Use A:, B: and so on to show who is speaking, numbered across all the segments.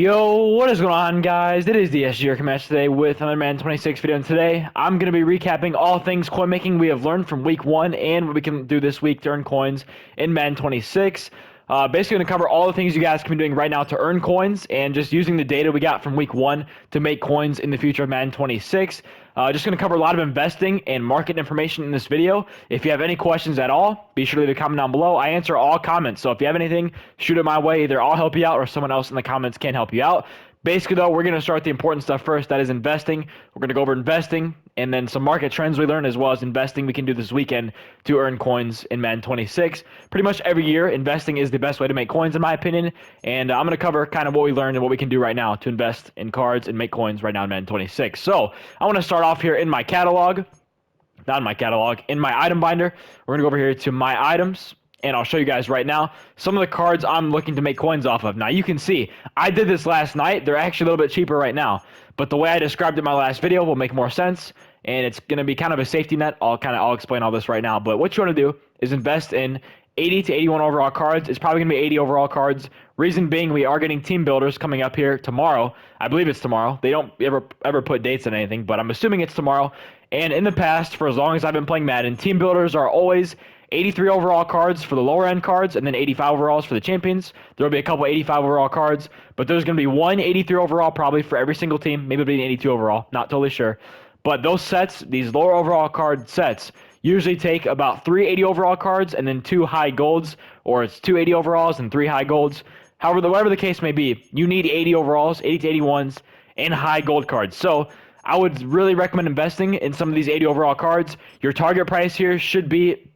A: Yo, what is going on, guys? It is the SGR Command today with another Madden 26 video, and today I'm going to be recapping all things coin making we have learned from week 1 and what we can do this week to earn coins in Madden 26. Basically going to cover all the things you guys can be doing right now to earn coins and just using the data we got from week 1 to make coins in the future of Madden 26. Just going to cover a lot of investing and market information in this video. If you have any questions at all, be sure to leave a comment down below. I answer all comments, so if you have anything, shoot it my way. Either I'll help you out or someone else in the comments can help you out. Basically, though, we're going to start the important stuff first. That is investing. We're going to go over investing and then some market trends we learned, as well as investing we can do this weekend to earn coins in Madden 26. Pretty much every year, investing is the best way to make coins, in my opinion. And I'm going to cover kind of what we learned and what we can do right now to invest in cards and make coins right now in Madden 26. So I want to start off here in my catalog. Not in my catalog, in my item binder. We're going to go over here to my items. And I'll show you guys right now some of the cards I'm looking to make coins off of. Now, you can see, I did this last night. They're actually a little bit cheaper right now. But the way I described it in my last video will make more sense. And it's going to be kind of a safety net. I'll explain all this right now. But what you want to do is invest in 80 to 81 overall cards. It's probably going to be 80 overall cards. Reason being, we are getting team builders coming up here tomorrow. I believe it's tomorrow. They don't ever put dates on anything, but I'm assuming it's tomorrow. And in the past, for as long as I've been playing Madden, team builders are always 83 overall cards for the lower end cards, and then 85 overalls for the champions. There will be a couple 85 overall cards, but there's going to be one 83 overall probably for every single team. Maybe it'll be an 82 overall. Not totally sure. But those sets, these lower overall card sets, usually take about 3 80 overall cards and then 2 high golds, or it's 2 80 overalls and 3 high golds. However, whatever the case may be, you need 80 overalls, 80 to 81s, and high gold cards. So I would really recommend investing in some of these 80 overall cards. Your target price here should be,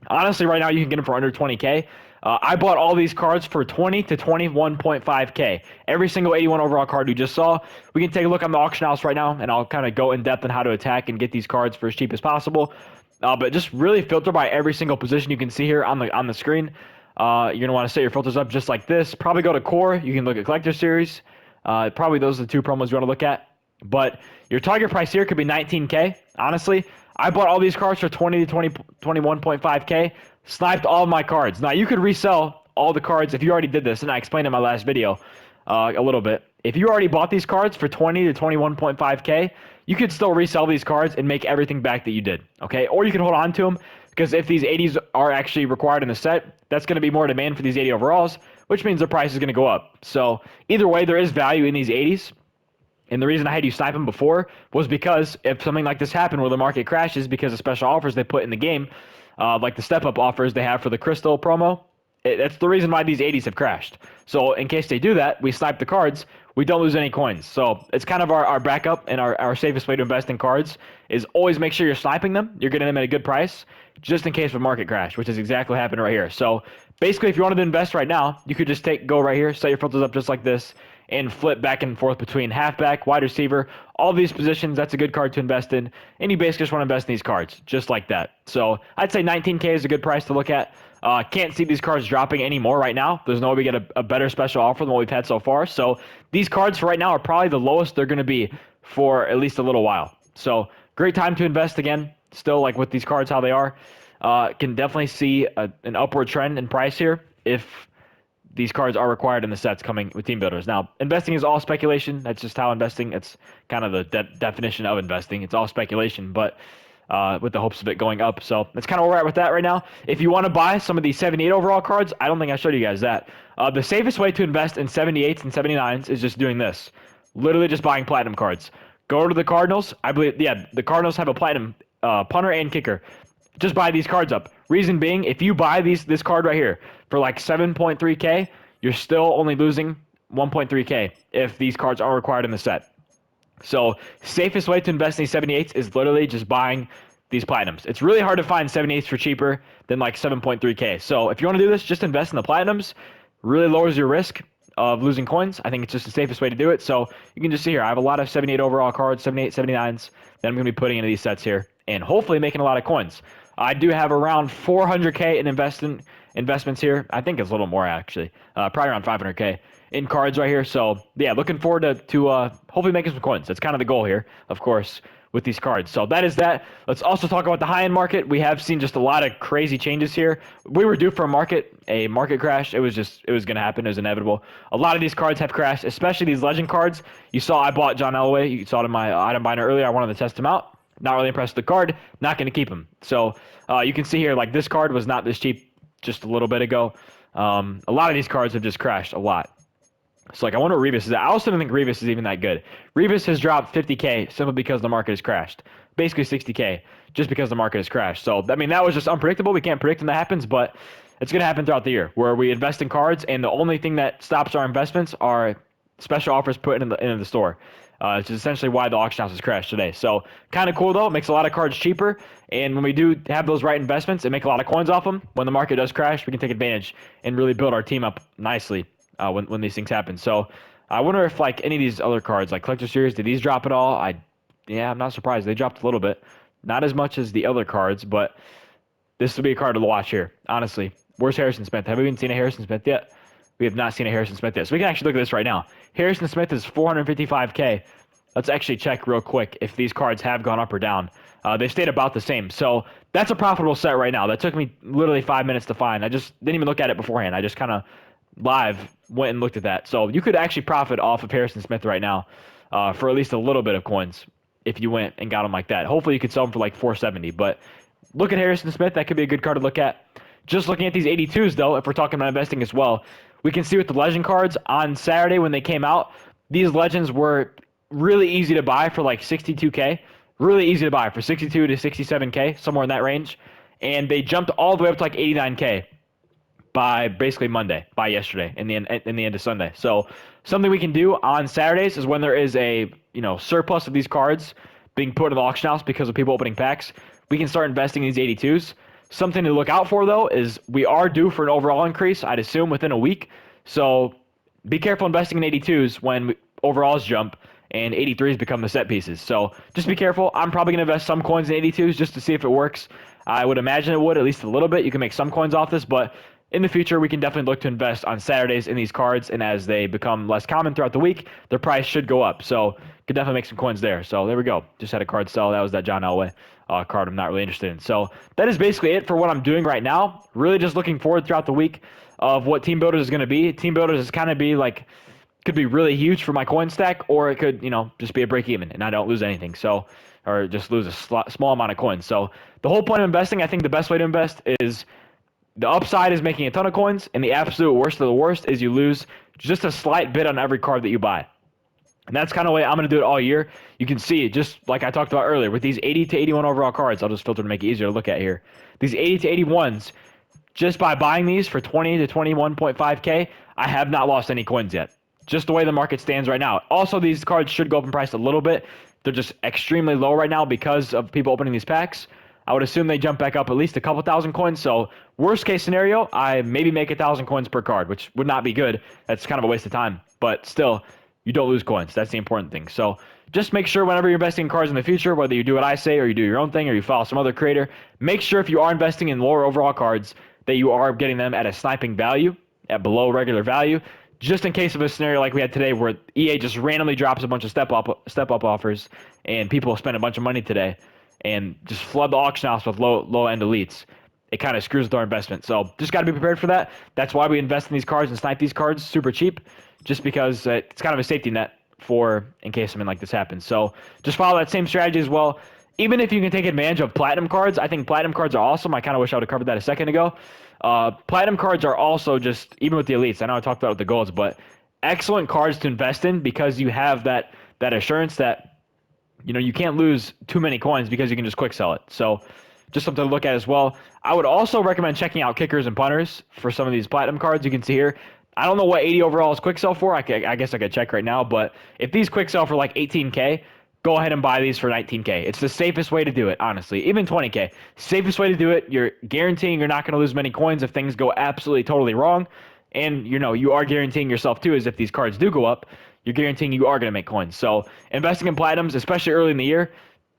A: honestly, right now you can get them for under 20K. I bought all these cards for 20 to 21.5K. Every single 81 overall card you just saw. We can take a look on the auction house right now, and I'll kind of go in depth on how to attack and get these cards for as cheap as possible. But just really filter by every single position you can see here on the screen. You're going to want to set your filters up just like this. Probably go to core. You can look at collector series. Probably those are the 2 promos you want to look at. But your target price here could be 19K. Honestly, I bought all these cards for 20 to 21.5K. Sniped all of my cards. Now, you could resell all the cards if you already did this, and I explained in my last video a little bit. If you already bought these cards for 20 to 21.5K, you could still resell these cards and make everything back that you did, okay? Or you can hold on to them, because if these 80s are actually required in the set, that's going to be more demand for these 80 overalls, which means the price is going to go up. So either way, there is value in these 80s. And the reason I had you snipe them before was because if something like this happened where the market crashes because of special offers they put in the game, like the step-up offers they have for the Crystal promo, that's the reason why these 80s have crashed. So in case they do that, we snipe the cards, we don't lose any coins. So it's kind of our backup and our safest way to invest in cards is always make sure you're sniping them. You're getting them at a good price just in case of a market crash, which is exactly what happened right here. So basically, if you wanted to invest right now, you could just go right here, set your filters up just like this, and flip back and forth between halfback, wide receiver, all these positions. That's a good card to invest in, and you basically just want to invest in these cards just like that. So I'd say 19K is a good price to look at. Can't see these cards dropping anymore right now. There's no way we get a better special offer than what we've had so far. So these cards for right now are probably the lowest they're going to be for at least a little while. So great time to invest again. Still, like with these cards, how they are. Can definitely see an upward trend in price here if these cards are required in the sets coming with team builders. Now, investing is all speculation. That's just how investing, it's kind of the definition of investing. It's all speculation, but with the hopes of it going up. So that's kind of where we're at with that right now. If you want to buy some of these 78 overall cards, I don't think I showed you guys that. The safest way to invest in 78s and 79s is just doing this. Literally just buying platinum cards. Go to the Cardinals. I believe, yeah, the Cardinals have a platinum punter and kicker. Just buy these cards up. Reason being, if you buy this card right here for like 7.3K, you're still only losing 1.3K if these cards are required in the set. So safest way to invest in these 78s is literally just buying these platinums. It's really hard to find 78s for cheaper than like 7.3K. So if you want to do this, just invest in the platinums. Really lowers your risk of losing coins. I think it's just the safest way to do it. So you can just see here, I have a lot of 78 overall cards, 78, 79s that I'm going to be putting into these sets here and hopefully making a lot of coins. I do have around 400K in investments here. I think it's a little more actually, probably around 500K in cards right here. So yeah, looking forward to hopefully making some coins. That's kind of the goal here. Of course, with these cards. So that is that. Let's also talk about the high-end market. We have seen just a lot of crazy changes here. We were due for a market crash. It was going to happen. It was inevitable. A lot of these cards have crashed, especially these legend cards. You saw I bought John Elway. You saw it in my item binder earlier. I wanted to test him out. Not really impressed with the card. Not going to keep him. So you can see here, like, this card was not this cheap just a little bit ago. A lot of these cards have just crashed a lot. So, like, I wonder what Revis is at. I also don't think Revis is even that good. Revis has dropped 50K simply because the market has crashed. Basically 60K just because the market has crashed. So, I mean, that was just unpredictable. We can't predict when that happens, but it's going to happen throughout the year where we invest in cards, and the only thing that stops our investments are special offers put in the store. Which is essentially why the auction house has crashed today. So, kind of cool, though. It makes a lot of cards cheaper, and when we do have those right investments and make a lot of coins off them, when the market does crash, we can take advantage and really build our team up nicely. When these things happen. So I wonder if, like, any of these other cards, like Collector Series, did these drop at all? I'm not surprised. They dropped a little bit. Not as much as the other cards, but this will be a card to watch here, honestly. Where's Harrison Smith? Have we even seen a Harrison Smith yet? We have not seen a Harrison Smith yet. So we can actually look at this right now. Harrison Smith is 455K. Let's actually check real quick if these cards have gone up or down. They stayed about the same. So that's a profitable set right now. That took me literally 5 minutes to find. I just didn't even look at it beforehand. I just kind of live went and looked at that. So you could actually profit off of Harrison Smith right now for at least a little bit of coins if you went and got him like that. Hopefully you could sell him for like 470. But look at Harrison Smith. That could be a good card to look at. Just looking at these 82s, though, if we're talking about investing as well, we can see with the legend cards on Saturday when they came out, these legends were really easy to buy for like 62K. Really easy to buy for 62 to 67K, somewhere in that range. And they jumped all the way up to like 89K by basically Monday, by yesterday, in the end of Sunday. So something we can do on Saturdays is when there is a surplus of these cards being put in the auction house because of people opening packs, we can start investing in these 82s. Something to look out for, though, is we are due for an overall increase, I'd assume, within a week. So be careful investing in 82s when overalls jump and 83s become the set pieces. So just be careful. I'm probably going to invest some coins in 82s just to see if it works. I would imagine it would, at least a little bit. You can make some coins off this, but in the future, we can definitely look to invest on Saturdays in these cards, and as they become less common throughout the week, their price should go up. So could definitely make some coins there. So there we go. Just had a card sell. That was that John Elway card I'm not really interested in. So that is basically it for what I'm doing right now. Really just looking forward throughout the week of what Team Builders is going to be. Team Builders is kind of be like, could be really huge for my coin stack, or it could, just be a break even and I don't lose anything. So, or just lose a small amount of coins. So the whole point of investing, I think the best way to invest is the upside is making a ton of coins, and the absolute worst of the worst is you lose just a slight bit on every card that you buy. And that's kind of the way I'm going to do it all year. You can see, just like I talked about earlier, with these 80 to 81 overall cards, I'll just filter to make it easier to look at here. These 80 to 81s, just by buying these for 20 to 21.5K, I have not lost any coins yet. Just the way the market stands right now. Also, these cards should go up in price a little bit. They're just extremely low right now because of people opening these packs. I would assume they jump back up at least a couple thousand coins. So worst case scenario, I maybe make 1,000 coins per card, which would not be good. That's kind of a waste of time. But still, you don't lose coins. That's the important thing. So just make sure whenever you're investing in cards in the future, whether you do what I say or you do your own thing or you follow some other creator, make sure if you are investing in lower overall cards that you are getting them at a sniping value, at below regular value, just in case of a scenario like we had today where EA just randomly drops a bunch of step up offers and people spend a bunch of money today and just flood the auction house with low end elites. It kind of screws with our investment. So just got to be prepared for that. That's why we invest in these cards and snipe these cards super cheap, just because it's kind of a safety net for in case something like this happens. So just follow that same strategy as well. Even if you can take advantage of platinum cards, I think platinum cards are awesome. I kind of wish I would have covered that a second ago. Platinum cards are also just, even with the elites, I know I talked about it with the golds, but excellent cards to invest in because you have that assurance that you can't lose too many coins because you can just quick sell it. So just something to look at as well. I would also recommend checking out kickers and punters for some of these platinum cards. You can see here, I don't know what 80 overall is quick sell for. I guess I could check right now, but if these quick sell for like 18K, go ahead and buy these for 19K. It's the safest way to do it, honestly. Even 20K. Safest way to do it. You're guaranteeing you're not going to lose many coins if things go absolutely totally wrong. And, you are guaranteeing yourself, too, is if these cards do go up, you're guaranteeing you are going to make coins. So investing in platinums, especially early in the year,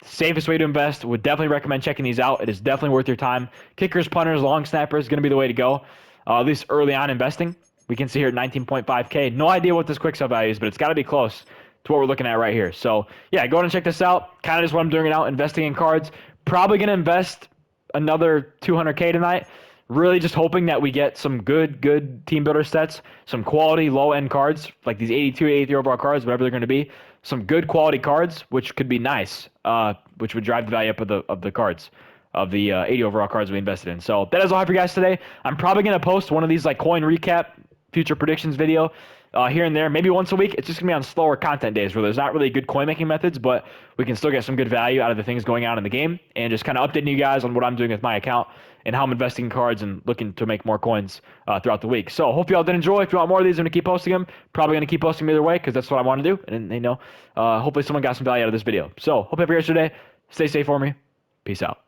A: safest way to invest. Would definitely recommend checking these out. It is definitely worth your time. Kickers, punters, long snappers is going to be the way to go, at least early on investing. We can see here at 19.5K. No idea what this quick sell value is, but it's got to be close to what we're looking at right here. So yeah, go ahead and check this out. Kind of just what I'm doing now, investing in cards. Probably going to invest another 200K tonight. Really just hoping that we get some good team builder sets, some quality low-end cards, like these 82, 83 overall cards, whatever they're going to be. Some good quality cards, which could be nice, which would drive the value up of the cards, of the 80 overall cards we invested in. So that is all I have for you guys today. I'm probably going to post one of these like coin recap, future predictions video here and there, maybe once a week. It's just gonna be on slower content days where there's not really good coin making methods, but we can still get some good value out of the things going on in the game, and just kind of updating you guys on what I'm doing with my account and how I'm investing in cards and looking to make more coins throughout the week. So hope you all did enjoy. If you want more of these, I'm gonna keep posting them. Probably gonna keep posting them either way because that's what I want to do, and hopefully someone got some value out of this video. So hope you have a great day. Stay safe for me. Peace out.